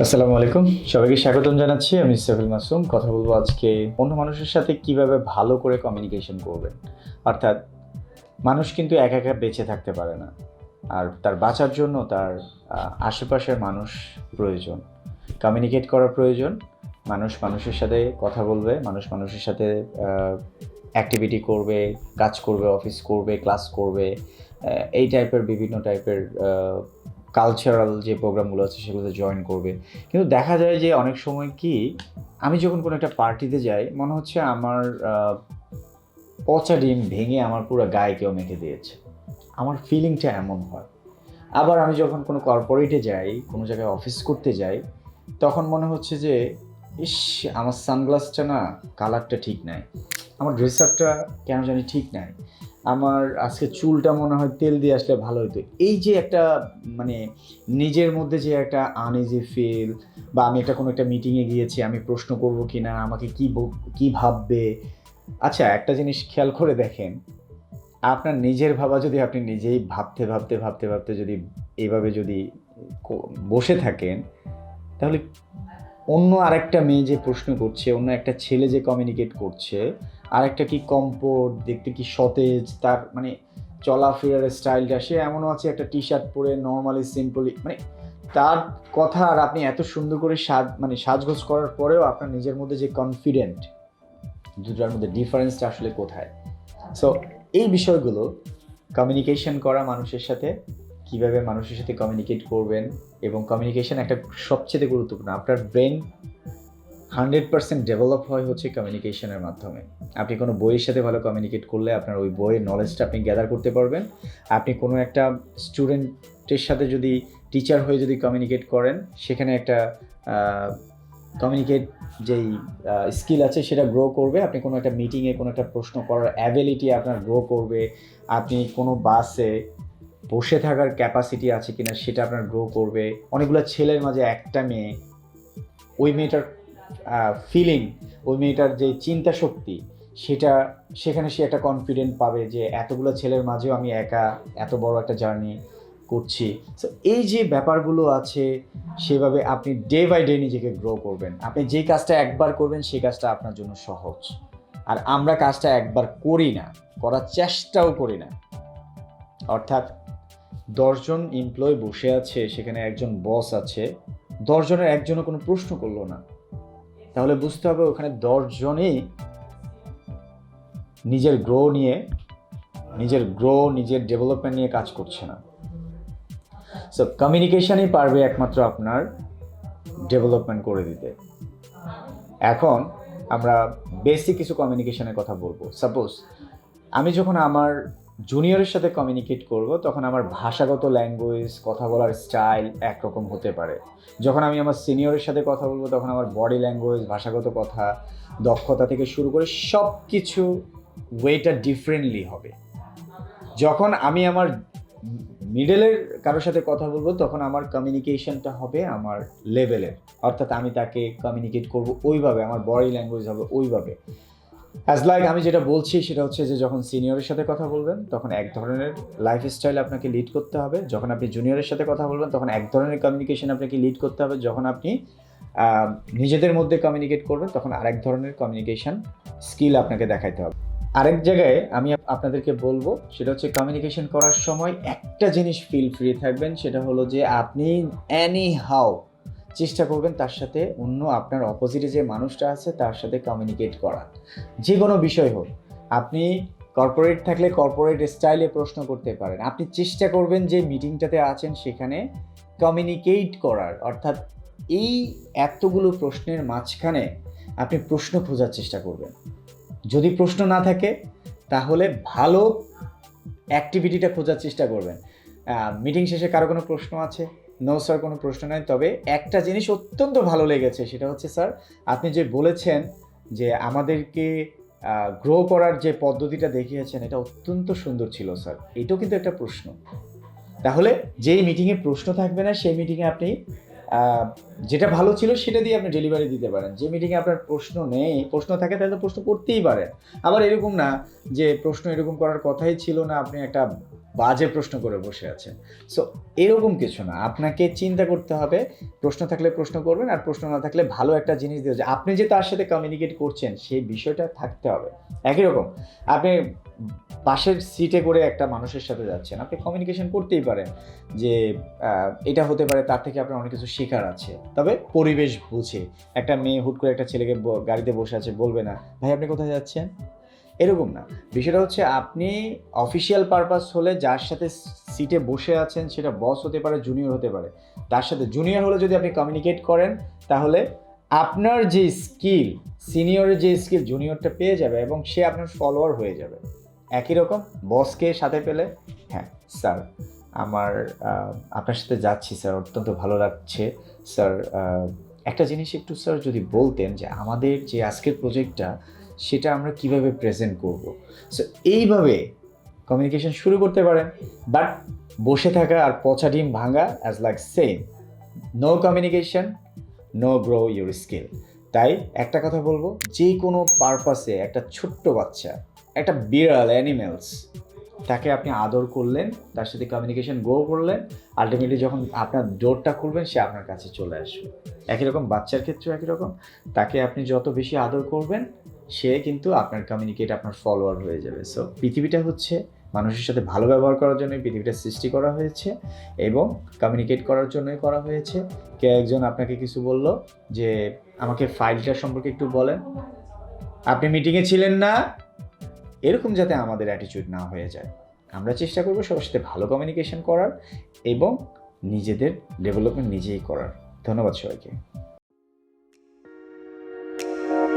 আসসালামু আলাইকুম, সবাইকে স্বাগতম জানাচ্ছি। আমি সেফুল মাসুম। কথা বলবো আজকে অন্য মানুষের সাথে কিভাবে ভালো করে কমিউনিকেশন করবেন। অর্থাৎ মানুষ কিন্তু একা একা বেঁচে থাকতে পারে না, আর তার বাঁচার জন্য তার আশেপাশের মানুষ প্রয়োজন, কমিউনিকেট করা প্রয়োজন। মানুষ মানুষের সাথে কথা বলবে, মানুষ মানুষের সাথে অ্যাক্টিভিটি করবে, কাজ করবে, অফিস করবে, ক্লাস করবে, এই টাইপের বিভিন্ন টাইপের কালচারাল যে প্রোগ্রামগুলো আছে সেগুলোতে জয়েন করবে। কিন্তু দেখা যায় যে অনেক সময় কি, আমি যখন কোনো একটা পার্টিতে যাই মনে হচ্ছে আমার পচা ডিম ভেঙে আমার পুরো গায়ে কেউ মেখে দিয়েছে, আমার ফিলিংটা এমন হয়। আবার আমি যখন কোনো কর্পোরেটে যাই, কোনো জায়গায় অফিস করতে যাই, তখন মনে হচ্ছে যে ইস, আমার সানগ্লাসটা না কালারটা ঠিক নাই, আমার ড্রেস আপটা কেন জানি ঠিক নাই, আমার আজকে চুলটা মনে হয় তেল দিয়ে আসলে ভালো হতো। এই যে একটা মানে নিজের মধ্যে যে একটা আনইজি ফিল, বা আমি কোনো একটা মিটিংয়ে গিয়েছি, আমি প্রশ্ন করব কি না, আমাকে কি ভাববে। আচ্ছা, একটা জিনিস খেয়াল করে দেখেন, আপনার নিজের ভাবা যদি আপনি নিজেই ভাবতে ভাবতে ভাবতে ভাবতে যদি এইভাবে যদি বসে থাকেন, তাহলে অন্য আরেকটা মেয়ে যে প্রশ্ন করছে, অন্য একটা ছেলে যে কমিউনিকেট করছে, আরেকটা কি কমফোর্ট, দেখতে কি সতেজ, তার চলাফেরার স্টাইলটা, সে এমনও আছে একটা টি শার্ট পরে নর্মালি সিম্পলি, তার কথা আর আপনি এত সুন্দর করে সাজগোজ করার পরেও আপনার নিজের মধ্যে যে কনফিডেন্ট, দুটার মধ্যে ডিফারেন্সটা আসলে কোথায়? সো এই বিষয়গুলো, কমিউনিকেশন করা মানুষের সাথে, কিভাবে মানুষের সাথে কমিউনিকেট করবেন, এবং কমিউনিকেশন একটা সবচেয়ে গুরুত্বপূর্ণ। আপনার ব্রেন 100% ডেভেলপ হয় হচ্ছে কমিউনিকেশনের মাধ্যমে। আপনি কোনো বইয়ের সাথে ভালো কমিউনিকেট করলে আপনার ওই বইয়ের নলেজটা আপনি গ্যাদার করতে পারবেন। আপনি কোনো একটা স্টুডেন্টের সাথে যদি টিচার হয়ে যদি কমিউনিকেট করেন, সেখানে একটা কমিউনিকেট যেই স্কিল আছে সেটা গ্রো করবে। আপনি কোনো একটা মিটিংয়ে কোনো একটা প্রশ্ন করার অ্যাবিলিটি আপনার গ্রো করবে। আপনি কোনো বাসে বসে থাকার ক্যাপাসিটি আছে কিনা সেটা আপনার গ্রো করবে। অনেকগুলো ছেলের মাঝে একটা মেয়ে, ওই মেয়েটার ফিলিং, ওই মেয়েটার যে চিন্তা শক্তি, সেটা সেখানে সে একটা কনফিডেন্ট পাবে যে এতগুলো ছেলের মাঝেও আমি একা এত বড় একটা জার্নি করছি। সো এই যে ব্যাপারগুলো আছে, সেভাবে আপনি ডে বাই ডে নিজেকে গ্রো করবেন। আপনি যে কাজটা একবার করবেন সেই কাজটা আপনার জন্য সহজ, আর আমরা কাজটা একবার করি না, করার চেষ্টাও করি না। অর্থাৎ 10 জন এমপ্লয়ি বসে আছে, সেখানে একজন বস আছে, 10 জনের একজনও কোনো প্রশ্ন করলো না, তাহলে বুঝতে হবে ওখানে 10 জনই নিজের ডেভেলপমেন্ট নিয়ে কাজ করছে না। সো কমিউনিকেশনই পারবে একমাত্র আপনার ডেভেলপমেন্ট করে দিতে। এখন আমরা বেসিক কিছু কমিউনিকেশনের কথা বলবো। সাপোজ আমি যখন আমার জুনিয়রের সাথে কমিউনিকেট করব, তখন আমার ভাষাগত ল্যাঙ্গুয়েজ, কথা বলার স্টাইল একরকম হতে পারে। যখন আমি আমার সিনিয়রের সাথে কথা বলবো, তখন আমার বডি ল্যাঙ্গুয়েজ, ভাষাগত কথা, দক্ষতা থেকে শুরু করে সব কিছু ওয়েটা ডিফারেন্টলি হবে। যখন আমি আমার মিডলের কারোর সাথে কথা বলবো, তখন আমার কমিউনিকেশনটা হবে আমার লেভেলের, অর্থাৎ আমি তাকে কমিউনিকেট করব ওইভাবে, আমার বডি ল্যাঙ্গুয়েজ হবে ওইভাবে। আমি যেটা বলছি সেটা হচ্ছে যে যখন সিনিয়রের সাথে কথা বলবেন, তখন এক ধরনের লাইফস্টাইল আপনাকে লিড করতে হবে। যখন আপনি জুনিয়রের সাথে কথা বলবেন, তখন এক ধরনের কমিউনিকেশন আপনাকে লিড করতে হবে। যখন আপনি নিজেদের মধ্যে কমিউনিকেট করবেন, তখন আরেক ধরনের কমিউনিকেশন স্কিল আপনাকে দেখাইতে হবে। আরেক জায়গায় আমি আপনাদেরকে বলবো, সেটা হচ্ছে কমিউনিকেশন করার সময় একটা জিনিস ফিল ফ্রি থাকবেন, সেটা হলো যে আপনি এনি হাউ চেষ্টা করবেন তার সাথে, অন্য আপনার অপোজিটে যে মানুষটা আছে তার সাথে কমিউনিকেট করার, যে কোনো বিষয় হোক। আপনি কর্পোরেট থাকলে কর্পোরেট স্টাইলে প্রশ্ন করতে পারেন। আপনি চেষ্টা করবেন যে মিটিংটাতে আছেন সেখানে কমিউনিকেট করার, অর্থাৎ এই এতগুলো প্রশ্নের মাঝখানে আপনি প্রশ্ন খোঁজার চেষ্টা করবেন। যদি প্রশ্ন না থাকে, তাহলে ভালো অ্যাক্টিভিটিটা খোঁজার চেষ্টা করবেন। মিটিং শেষে কারো কোনো প্রশ্ন আছে? নো স্যার, কোনো প্রশ্ন নাই। তবে একটা জিনিস অত্যন্ত ভালো লেগেছে, সেটা হচ্ছে স্যার আপনি যে বলেছেন যে আমাদেরকে গ্রো করার যে পদ্ধতিটা দেখিয়েছেন, এটা অত্যন্ত সুন্দর ছিল স্যার। এটাও কিন্তু একটা প্রশ্ন। তাহলে যেই মিটিংয়ে প্রশ্ন থাকবে না, সেই মিটিংয়ে আপনি যেটা ভালো ছিল সেটা দিয়ে আপনি ডেলিভারি দিতে পারেন। যে মিটিংয়ে আপনার প্রশ্ন নেই, প্রশ্ন থাকে তাহলে তো প্রশ্ন করতেই পারেন। আবার এরকম না যে প্রশ্ন এরকম করার কথাই ছিল না, আপনি একটা বাজে প্রশ্ন করে বসে আছেন। সো এরকম কিছু না, আপনাকে চিন্তা করতে হবে, প্রশ্ন থাকলে প্রশ্ন করবেন, আর প্রশ্ন না থাকলে ভালো একটা জিনিস দিয়ে যে আপনি যে তার সাথে কমিউনিকেট করছেন সেই বিষয়টা থাকতে হবে। একই রকম আপনি পাশের সিটে করে একটা মানুষের সাথে যাচ্ছেন, আপনি কমিউনিকেশন করতেই পারেন যে এটা হতে পারে তার থেকে আপনার অনেক কিছু শেখার আছে, তবে পরিবেশ বুঝে। একটা মেয়ে হুট করে একটা ছেলেকে গাড়িতে বসে আছে, বলবে না ভাই আপনি কোথায় যাচ্ছেন, এরকম না। বিষয়টা হচ্ছে আপনি অফিসিয়াল পারপাস হলে যার সাথে সিটে বসে আছেন, সেটা বস হতে পারে, জুনিয়র হতে পারে, তার সাথে জুনিয়র হলে যদি আপনি কমিউনিকেট করেন, তাহলে আপনার যে স্কিল সিনিয়রের যে স্কিল জুনিয়রটা পেয়ে যাবে এবং সে আপনার ফলোয়ার হয়ে যাবে। একই রকম বসকে সাথে পেলে, হ্যাঁ স্যার আমার আপনার সাথে যাচ্ছি স্যার, অত্যন্ত ভালো লাগছে স্যার, একটা জিনিস একটু স্যার যদি বলতেন যে আমাদের যে আজকের প্রজেক্টটা সেটা আমরা কিভাবে প্রেজেন্ট করব। সো এইভাবে কমিউনিকেশন শুরু করতে পারেন। বাট বসে থাকা আর পচা ডিম ভাঙা as like same, no communication, no grow your skill. তাই একটা কথা বলবো, যে কোনো পারপাসে একটা ছোট্ট বাচ্চা, একটা বিড়াল, অ্যানিমেলস, তাকে আপনি আদর করলেন, তার সাথে কমিউনিকেশন গ্রো করলেন, আলটিমেটলি যখন আপনার ডোরটা খুলবেন সে আপনার কাছে চলে আসবে। একই রকম বাচ্চার ক্ষেত্রেও একই রকম, তাকে আপনি যত বেশি আদর করবেন সে কিন্তু আপনার কমিউনিকেট, আপনার ফলোয়ার হয়ে যাবে। সো পৃথিবীটা হচ্ছে মানুষের সাথে ভালো ব্যবহার করার জন্যই পৃথিবীটা সৃষ্টি করা হয়েছে এবং কমিউনিকেট করার জন্যই করা হয়েছে। কেউ একজন আপনাকে কিছু বলল যে আমাকে ফাইলটা সম্পর্কে একটু বলেন, আপনি মিটিংয়ে ছিলেন না, এরকম যাতে আমাদের অ্যাটিটিউড না হয়ে যায়। আমরা চেষ্টা করব সবার সাথে ভালো কমিউনিকেশন করার এবং নিজেদের ডেভেলপমেন্ট নিজেই করার। ধন্যবাদ সবাইকে।